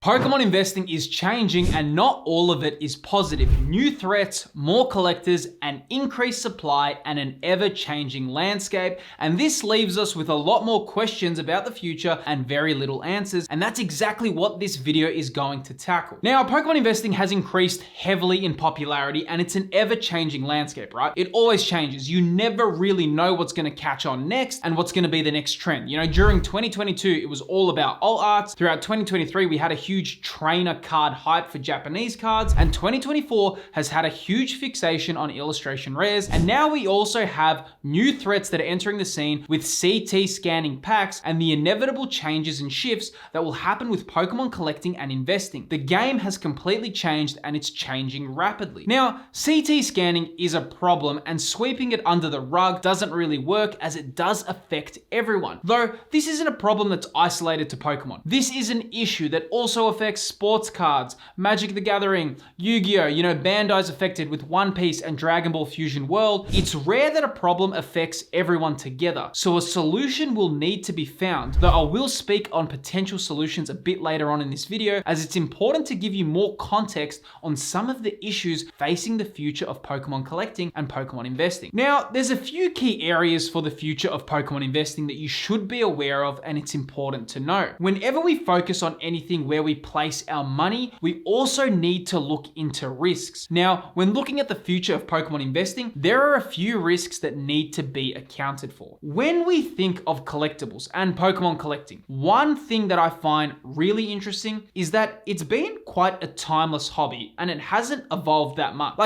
Pokemon investing is changing and not all of it is positive. New threats, more collectors, an increased supply, and an ever-changing landscape. And this leaves us with a lot more questions about the future and very little answers. And that's exactly what this video is going to tackle. Now, Pokemon investing has increased heavily in popularity and it's an ever-changing landscape, right? It always changes. You never really know what's going to catch on next and what's going to be the next trend. You know, during 2022, it was all about alt arts. Throughout 2023, we had a huge trainer card hype for Japanese cards, and 2024 has had a huge fixation on illustration rares, and now we also have new threats that are entering the scene with CT scanning packs and the inevitable changes and shifts that will happen with Pokemon collecting and investing. The game has completely changed and it's changing rapidly. Now, CT scanning is a problem and sweeping it under the rug doesn't really work as it does affect everyone. Though this isn't a problem that's isolated to Pokemon. This is an issue that also affects sports cards, Magic the Gathering, Yu-Gi-Oh! You know, Bandai's affected with One Piece and Dragon Ball Fusion World. It's rare that a problem affects everyone together, so a solution will need to be found, though I will speak on potential solutions a bit later on in this video, as it's important to give you more context on some of the issues facing the future of Pokemon collecting and Pokemon investing. Now, there's a few key areas for the future of Pokemon investing that you should be aware of, and it's important to know. Whenever we focus on anything where we place our money, we also need to look into risks. Now, when looking at the future of Pokemon investing, there are a few risks that need to be accounted for. When we think of collectibles and Pokemon collecting, one thing that I find really interesting is that it's been quite a timeless hobby and it hasn't evolved that much.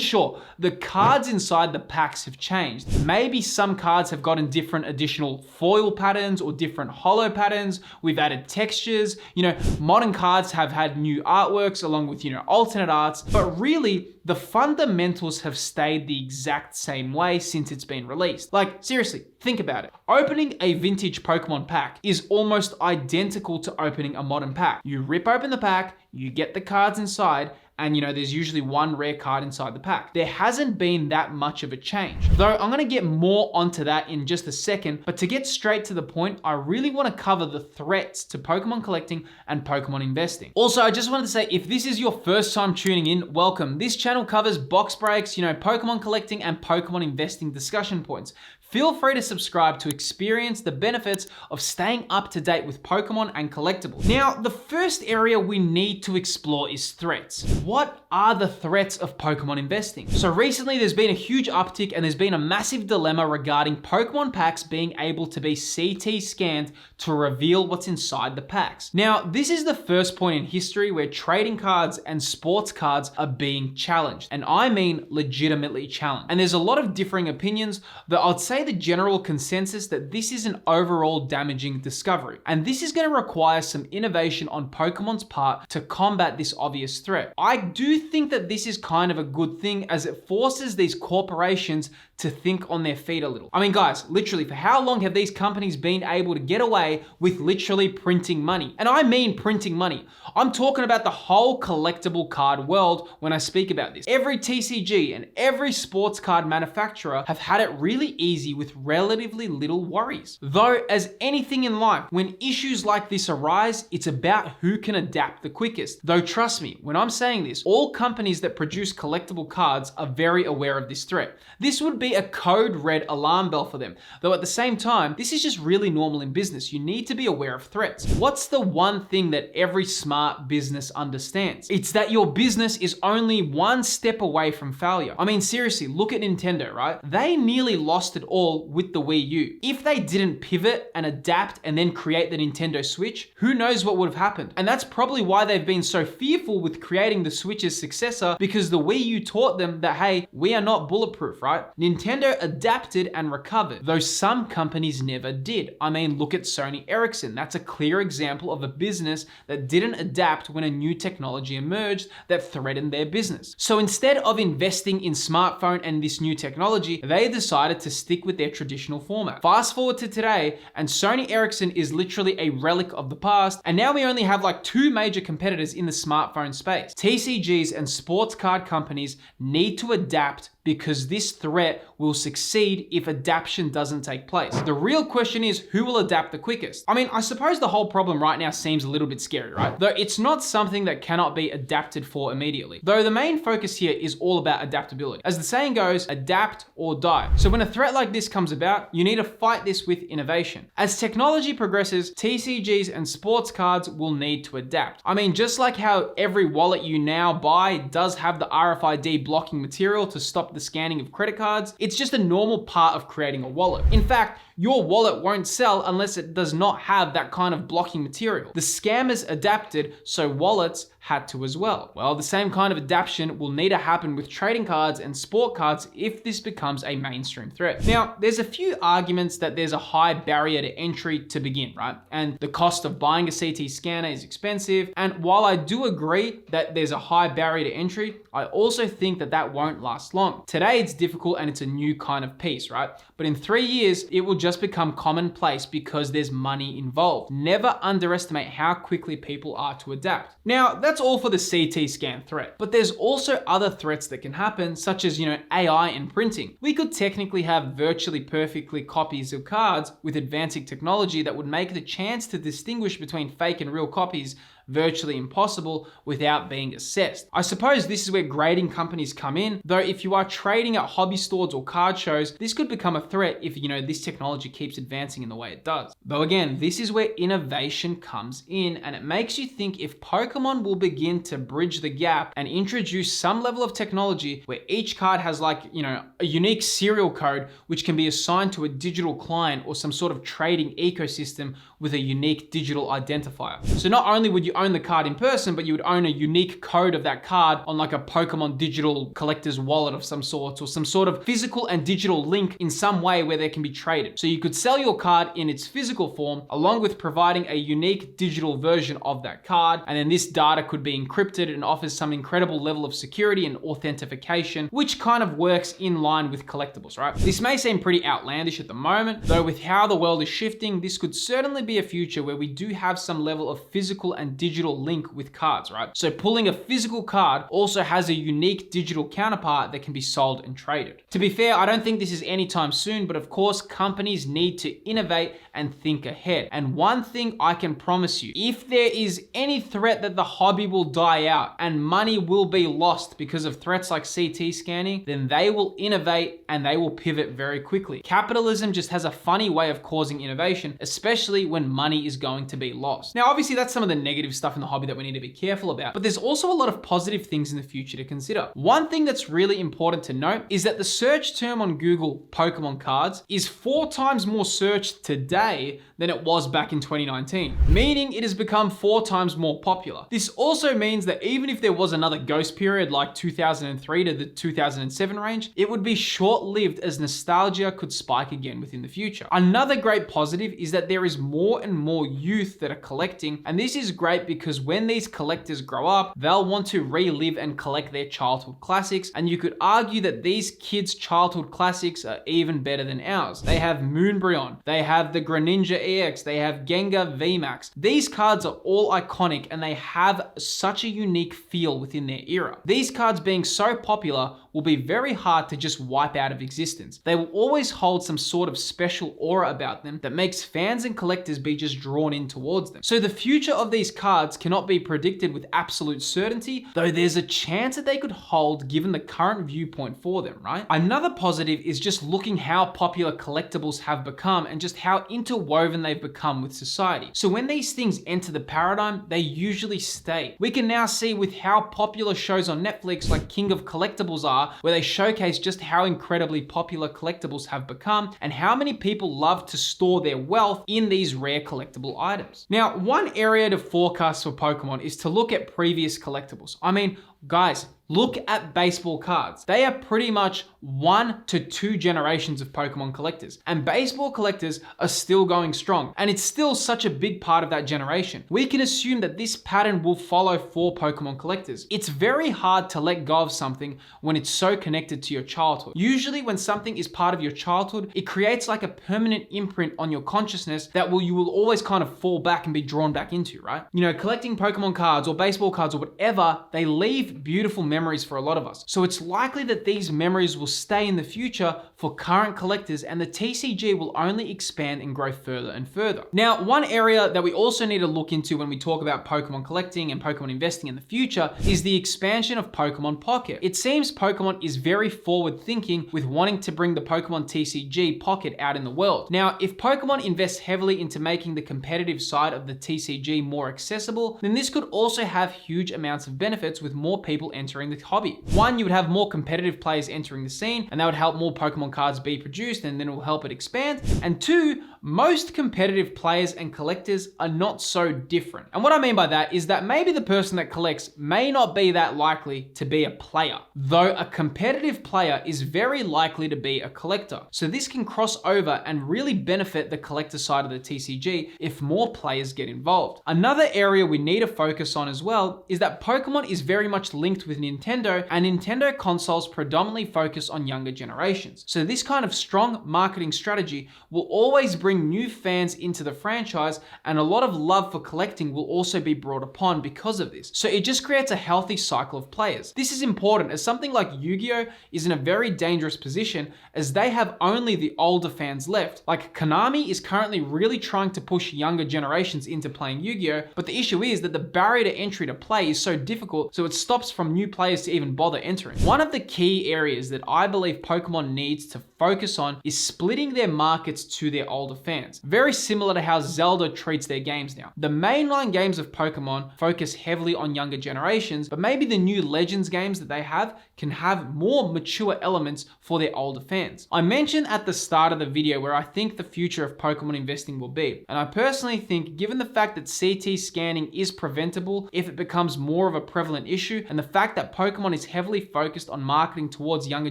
Sure, the cards inside the packs have changed. Maybe some cards have gotten different additional foil patterns or different holo patterns. We've added textures. You know, modern cards have had new artworks along with, alternate arts, but really the fundamentals have stayed the exact same way since it's been released. Like, seriously, think about it. Opening a vintage Pokemon pack is almost identical to opening a modern pack. You rip open the pack, you get the cards inside, and there's usually one rare card inside the pack. There hasn't been that much of a change. Though I'm gonna get more onto that in just a second, but to get straight to the point, I really wanna cover the threats to Pokemon collecting and Pokemon investing. Also, I just wanted to say, if this is your first time tuning in, welcome. This channel covers box breaks, Pokemon collecting and Pokemon investing discussion points. Feel free to subscribe to experience the benefits of staying up to date with Pokemon and collectibles. Now, the first area we need to explore is threats. What are the threats of Pokemon investing? So recently there's been a huge uptick and there's been a massive dilemma regarding Pokemon packs being able to be CT scanned to reveal what's inside the packs. Now, this is the first point in history where trading cards and sports cards are being challenged. And I mean legitimately challenged. And there's a lot of differing opinions, though I'd say the general consensus that this is an overall damaging discovery. And this is going to require some innovation on Pokemon's part to combat this obvious threat. I do think that this is kind of a good thing as it forces these corporations to think on their feet a little. I mean, guys, literally, for how long have these companies been able to get away with literally printing money? And I mean printing money. I'm talking about the whole collectible card world when I speak about this. Every TCG and every sports card manufacturer have had it really easy with relatively little worries. Though, as anything in life, when issues like this arise, it's about who can adapt the quickest. Though trust me, when I'm saying this, all companies that produce collectible cards are very aware of this threat. This would be a code red alarm bell for them. Though at the same time, this is just really normal in business. You need to be aware of threats. What's the one thing that every smart business understands? It's that your business is only one step away from failure. I mean, seriously, look at Nintendo, right? They nearly lost it all with the Wii U. If they didn't pivot and adapt and then create the Nintendo Switch, who knows what would have happened? And that's probably why they've been so fearful with creating the Switch's successor, because the Wii U taught them that, hey, we are not bulletproof, right? Nintendo adapted and recovered, though some companies never did. I mean, look at Sony Ericsson. That's a clear example of a business that didn't adapt when a new technology emerged that threatened their business. So instead of investing in smartphone and this new technology, they decided to stick with their traditional format. Fast forward to today, and Sony Ericsson is literally a relic of the past, and now we only have like two major competitors in the smartphone space. TCGs and sports card companies need to adapt because this threat will succeed if adaptation doesn't take place. The real question is, who will adapt the quickest? I mean, I suppose the whole problem right now seems a little bit scary, right? Though it's not something that cannot be adapted for immediately. Though the main focus here is all about adaptability. As the saying goes, adapt or die. So when a threat like this comes about, you need to fight this with innovation. As technology progresses, TCGs and sports cards will need to adapt. I mean, just like how every wallet you now buy does have the RFID blocking material to stop the scanning of credit cards, it's just a normal part of creating a wallet. In fact, your wallet won't sell unless it does not have that kind of blocking material. The scammers adapted, so wallets had to as well. Well, the same kind of adaptation will need to happen with trading cards and sport cards if this becomes a mainstream threat. Now, there's a few arguments that there's a high barrier to entry to begin, right? And the cost of buying a CT scanner is expensive. And while I do agree that there's a high barrier to entry, I also think that that won't last long. Today it's difficult and it's a new kind of piece, right? But in 3 years, it will just become commonplace because there's money involved. Never underestimate how quickly people are to adapt. Now, that's all for the CT scan threat, but there's also other threats that can happen, such as, AI and printing. We could technically have virtually perfectly copies of cards with advancing technology that would make the chance to distinguish between fake and real copies virtually impossible without being assessed. I suppose this is where grading companies come in, though if you are trading at hobby stores or card shows, this could become a threat if this technology keeps advancing in the way it does. Though again, this is where innovation comes in, and it makes you think if Pokemon will begin to bridge the gap and introduce some level of technology where each card has a unique serial code which can be assigned to a digital client or some sort of trading ecosystem with a unique digital identifier. So not only would you own the card in person, but you would own a unique code of that card on like a Pokemon digital collector's wallet of some sort, or some sort of physical and digital link in some way where they can be traded. So you could sell your card in its physical form, along with providing a unique digital version of that card. And then this data could be encrypted and offers some incredible level of security and authentication, which kind of works in line with collectibles, right? This may seem pretty outlandish at the moment, though with how the world is shifting, this could certainly be a future where we do have some level of physical and digital link with cards, right? So pulling a physical card also has a unique digital counterpart that can be sold and traded. To be fair, I don't think this is anytime soon, but of course, companies need to innovate and think ahead. And one thing I can promise you, if there is any threat that the hobby will die out and money will be lost because of threats like CT scanning, then they will innovate and they will pivot very quickly. Capitalism just has a funny way of causing innovation, especially when money is going to be lost. Now, obviously that's some of the negative stuff in the hobby that we need to be careful about, but there's also a lot of positive things in the future to consider. One thing that's really important to note is that the search term on Google, Pokemon cards, is 4 times more searched today than it was back in 2019, meaning it has become 4 times more popular. This also means that even if there was another ghost period like 2003 to the 2007 range, it would be short-lived as nostalgia could spike again within the future. Another great positive is that there is more and more youth that are collecting, and this is great because when these collectors grow up, they'll want to relive and collect their childhood classics, and you could argue that these kids' childhood classics are even better than ours. They have Moonbryon, they have the Greninja EX, they have Gengar VMAX. These cards are all iconic and they have such a unique feel within their era. These cards being so popular will be very hard to just wipe out of existence. They will always hold some sort of special aura about them that makes fans and collectors be just drawn in towards them. So the future of these cards cannot be predicted with absolute certainty, though there's a chance that they could hold given the current viewpoint for them, right? Another positive is just looking how popular collectibles have become and just how interwoven they've become with society. So when these things enter the paradigm, they usually stay. We can now see with how popular shows on Netflix like King of Collectibles are, where they showcase just how incredibly popular collectibles have become and how many people love to store their wealth in these rare collectible items. Now, one area to forecast for Pokemon is to look at previous collectibles. I mean, guys, look at baseball cards. They are pretty much 1 to 2 generations of Pokemon collectors, and baseball collectors are still going strong, and it's still such a big part of that generation. We can assume that this pattern will follow for Pokemon collectors. It's very hard to let go of something when it's so connected to your childhood. Usually when something is part of your childhood, it creates like a permanent imprint on your consciousness that you will always kind of fall back and be drawn back into, right? Collecting Pokemon cards or baseball cards or whatever, they leave leave beautiful memories for a lot of us. So it's likely that these memories will stay in the future for current collectors, and the TCG will only expand and grow further and further. Now, one area that we also need to look into when we talk about Pokemon collecting and Pokemon investing in the future is the expansion of Pokemon Pocket. It seems Pokemon is very forward thinking with wanting to bring the Pokemon TCG Pocket out in the world. Now, if Pokemon invests heavily into making the competitive side of the TCG more accessible, then this could also have huge amounts of benefits with more people entering the hobby. One, you would have more competitive players entering the scene, and that would help more Pokemon cards be produced, and then it will help it expand. And two, most competitive players and collectors are not so different. And what I mean by that is that maybe the person that collects may not be that likely to be a player, though a competitive player is very likely to be a collector. So this can cross over and really benefit the collector side of the TCG if more players get involved. Another area we need to focus on as well is that Pokemon is very much linked with Nintendo, and Nintendo consoles predominantly focus on younger generations. So this kind of strong marketing strategy will always bring new fans into the franchise, and a lot of love for collecting will also be brought upon because of this. So it just creates a healthy cycle of players. This is important as something like Yu-Gi-Oh! Is in a very dangerous position as they have only the older fans left. Like Konami is currently really trying to push younger generations into playing Yu-Gi-Oh! But the issue is that the barrier to entry to play is so difficult, so it stops from new players to even bother entering. One of the key areas that I believe Pokemon needs to focus on is splitting their markets to their older fans. Very similar to how Zelda treats their games now. The mainline games of Pokemon focus heavily on younger generations, but maybe the new Legends games that they have can have more mature elements for their older fans. I mentioned at the start of the video where I think the future of Pokemon investing will be, and I personally think given the fact that CT scanning is preventable if it becomes more of a prevalent issue, and the fact that Pokemon is heavily focused on marketing towards younger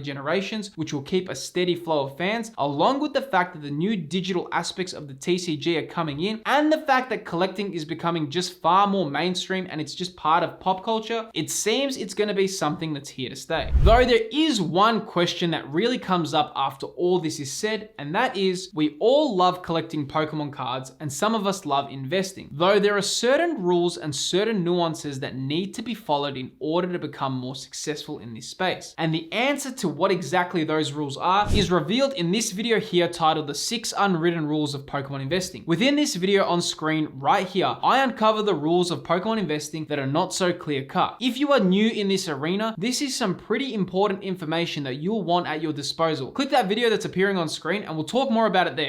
generations, which will keep a steady flow of fans, along with the fact that the new digital aspects of the TCG are coming in, and the fact that collecting is becoming just far more mainstream and it's just part of pop culture, it seems it's going to be something that's here to stay. Though there is one question that really comes up after all this is said, and that is, we all love collecting Pokemon cards and some of us love investing, though there are certain rules and certain nuances that need to be followed in order to become more successful in this space. And the answer to what exactly those rules are is revealed in this video here titled The 6 Unwritten Rules of Pokemon Investing. Within this video on screen right here, I uncover the rules of Pokemon investing that are not so clear cut. If you are new in this arena, this is some pretty important information that you'll want at your disposal. Click that video that's appearing on screen and we'll talk more about it there.